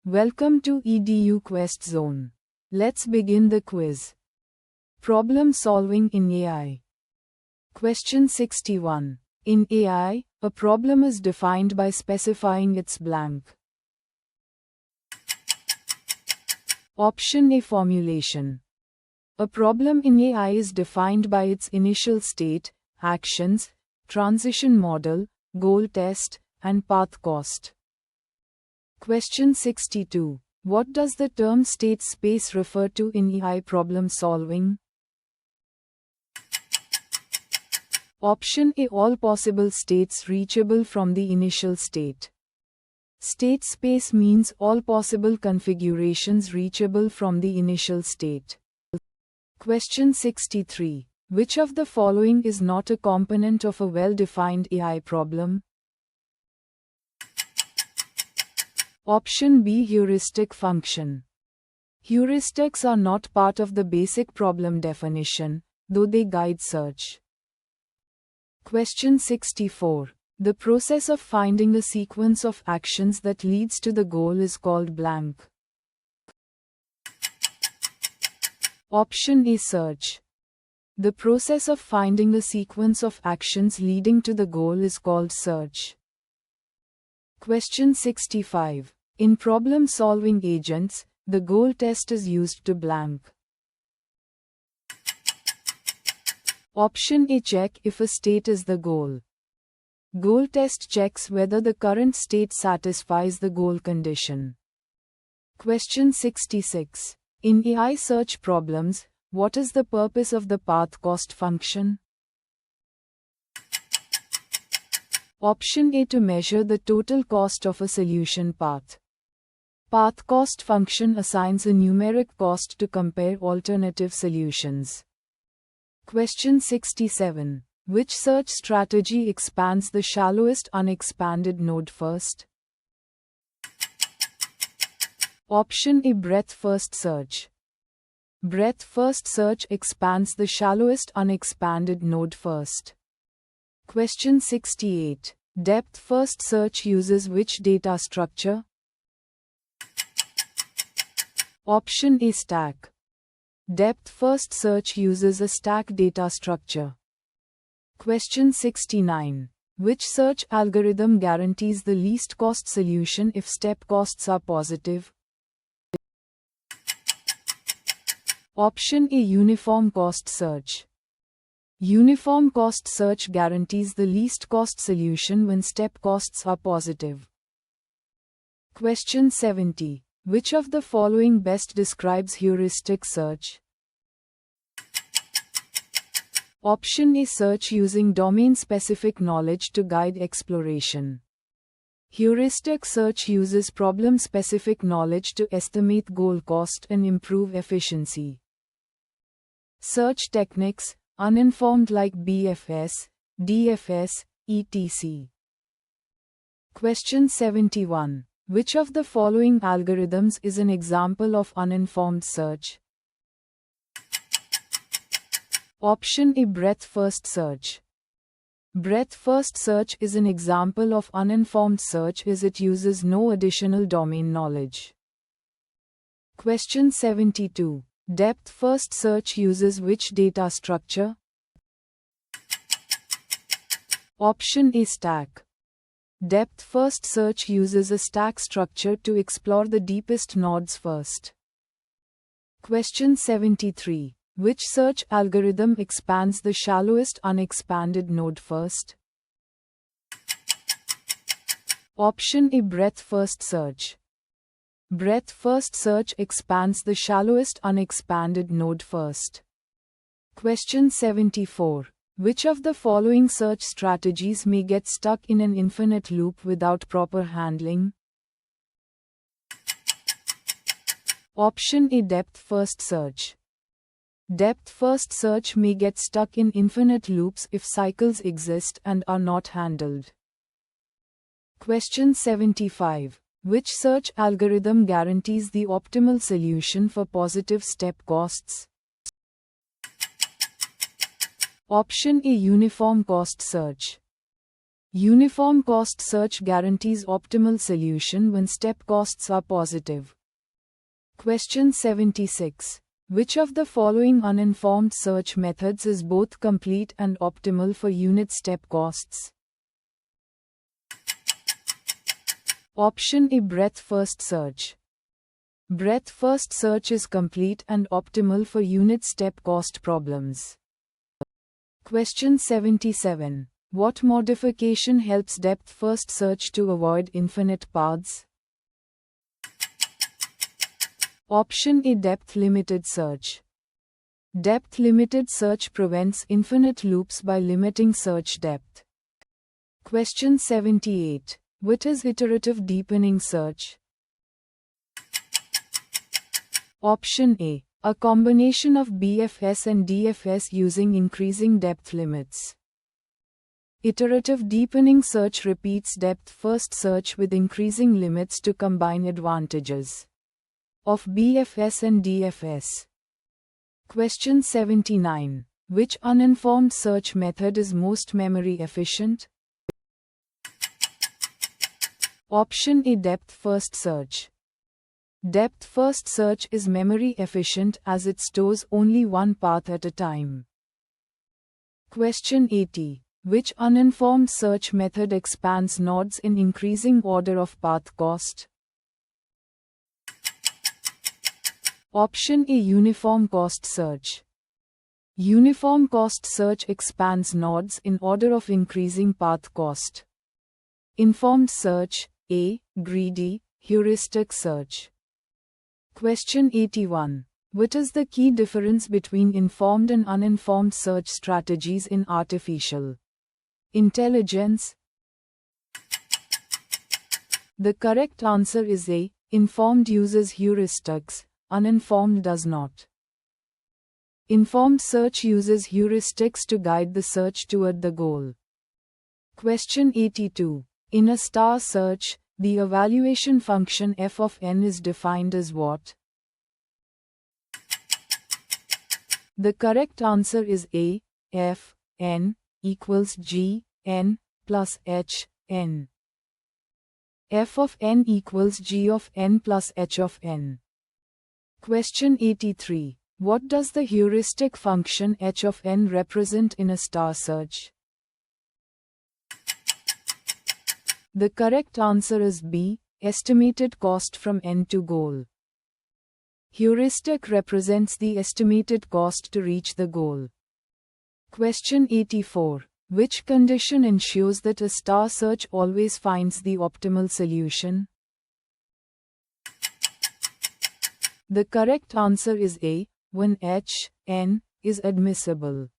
Welcome to eduquestzone. Let's begin the quiz. Problem solving in AI. Question 61. In AI, a problem is defined by specifying its blank. Option A. Formulation. A problem in AI is defined by its initial state, actions, transition model, goal test, and path cost. Question 62. What does the term state space refer to in AI problem solving? Option A. All possible states reachable from the initial state. State space means all possible configurations reachable from the initial state. Question 63. Which of the following is not a component of a well-defined AI problem? Option B. Heuristic function. Heuristics are not part of the basic problem definition, though they guide search. Question 64. The process of finding a sequence of actions that leads to the goal is called blank. Option A. Search. The process of finding a sequence of actions leading to the goal is called search. Question 65. In problem-solving agents, the goal test is used to blank. Option A. Check if a state is the goal. Goal test checks whether the current state satisfies the goal condition. Question 66. In AI search problems, what is the purpose of the path cost function? Option A. To measure the total cost of a solution path. Path cost function assigns a numeric cost to compare alternative solutions. Question 67. Which search strategy expands the shallowest unexpanded node first? Option A. Breadth first search. Breadth first search expands the shallowest unexpanded node first. Question 68. Depth first search uses which data structure? Option A. Stack. Depth first search uses a stack data structure. Question 69. Which search algorithm guarantees the least cost solution if step costs are positive? Option A. Uniform cost search. Uniform cost search guarantees the least cost solution when step costs are positive. Question 70. Which of the following best describes heuristic search? Option A. Search using domain-specific knowledge to guide exploration. Heuristic search uses problem-specific knowledge to estimate goal cost and improve efficiency. Search techniques, uninformed like BFS, DFS, etc. Question 71. Which of the following algorithms is an example of uninformed search? Option A. Breadth first search. Breadth first search is an example of uninformed search as it uses no additional domain knowledge. Question 72. Depth first search uses which data structure? Option A. Stack. Depth first search uses a stack structure to explore the deepest nodes first. Question 73. Which search algorithm expands the shallowest unexpanded node first? Option A. Breadth first search. Breadth first search expands the shallowest unexpanded node first. Question 74. Which of the following search strategies may get stuck in an infinite loop without proper handling? Option A. Depth first search. Depth first search may get stuck in infinite loops if cycles exist and are not handled. Question 75. Which search algorithm guarantees the optimal solution for positive step costs? Option A. Uniform cost search. Uniform cost search guarantees optimal solution when step costs are positive. Question 76. Which of the following uninformed search methods is both complete and optimal for unit step costs? Option A, breadth first search. Breadth first search is complete and optimal for unit step cost problems. Question 77. What modification helps depth first search to avoid infinite paths? Option A, depth limited search. Depth limited search prevents infinite loops by limiting search depth. Question 78. What is iterative deepening search? Option A, a combination of BFS and DFS using increasing depth limits. Iterative deepening search repeats depth first search with increasing limits to combine advantages of BFS and DFS. Question 79. Which uninformed search method is most memory efficient? Option A, depth first search. Depth first search is memory efficient as it stores only one path at a time. Question 80. Which uninformed search method expands nodes in increasing order of path cost? Option A, uniform cost search. Uniform cost search expands nodes in order of increasing path cost. Informed search, A, greedy, heuristic search. Question 81. What is the key difference between informed and uninformed search strategies in artificial intelligence? The correct answer is A. Informed uses heuristics, uninformed does not. Informed search uses heuristics to guide the search toward the goal. Question 82. In a star search, the evaluation function f of n is defined as what? The correct answer is A. F n equals g n plus h n. F of n equals g of n plus h of n. Question 83. What does the heuristic function h of n represent in a star search? The correct answer is B. Estimated cost from n to goal. Heuristic represents the estimated cost to reach the goal. Question 84. Which condition ensures that a star search always finds the optimal solution? The correct answer is A. When h, n, is admissible.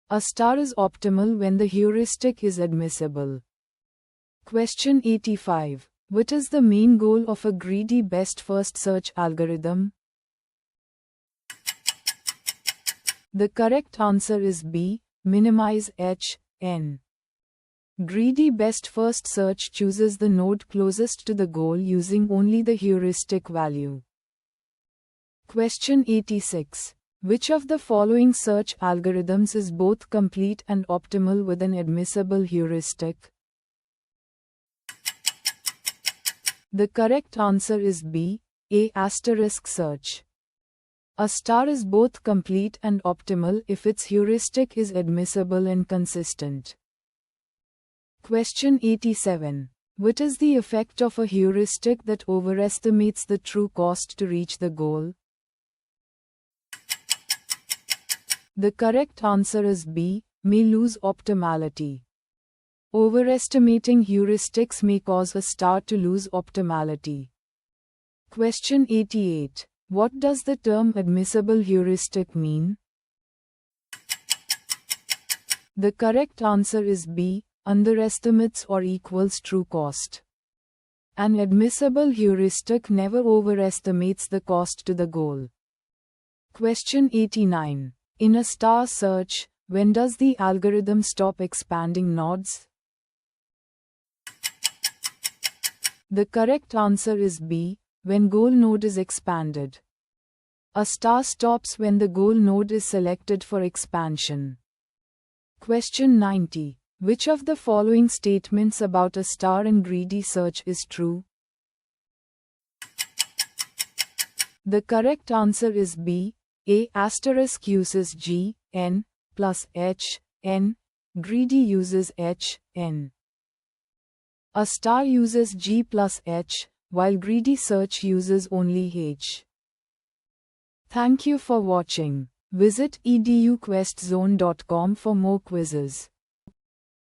A star is optimal when the heuristic is admissible. Question 85. What is the main goal of a greedy best first search algorithm? The correct answer is B. Minimize h, n. Greedy best first search chooses the node closest to the goal using only the heuristic value. Question 86. Which of the following search algorithms is both complete and optimal with an admissible heuristic? The correct answer is B. A. Asterisk search. A star is both complete and optimal if its heuristic is admissible and consistent. Question 87. What is the effect of a heuristic that overestimates the true cost to reach the goal? The correct answer is B. May lose optimality. Overestimating heuristics may cause a star to lose optimality. Question 88. What does the term admissible heuristic mean? The correct answer is B. Underestimates or equals true cost. An admissible heuristic never overestimates the cost to the goal. Question 89. In a star search, when does the algorithm stop expanding nodes? The correct answer is B. When goal node is expanded. A star stops when the goal node is selected for expansion. Question 90. Which of the following statements about a star and greedy search is true? The correct answer is B. A asterisk uses G, N, plus H, N. Greedy uses H, N. A star uses G plus H, while greedy search uses only H. Thank you for watching. Visit eduquestzone.com for more quizzes.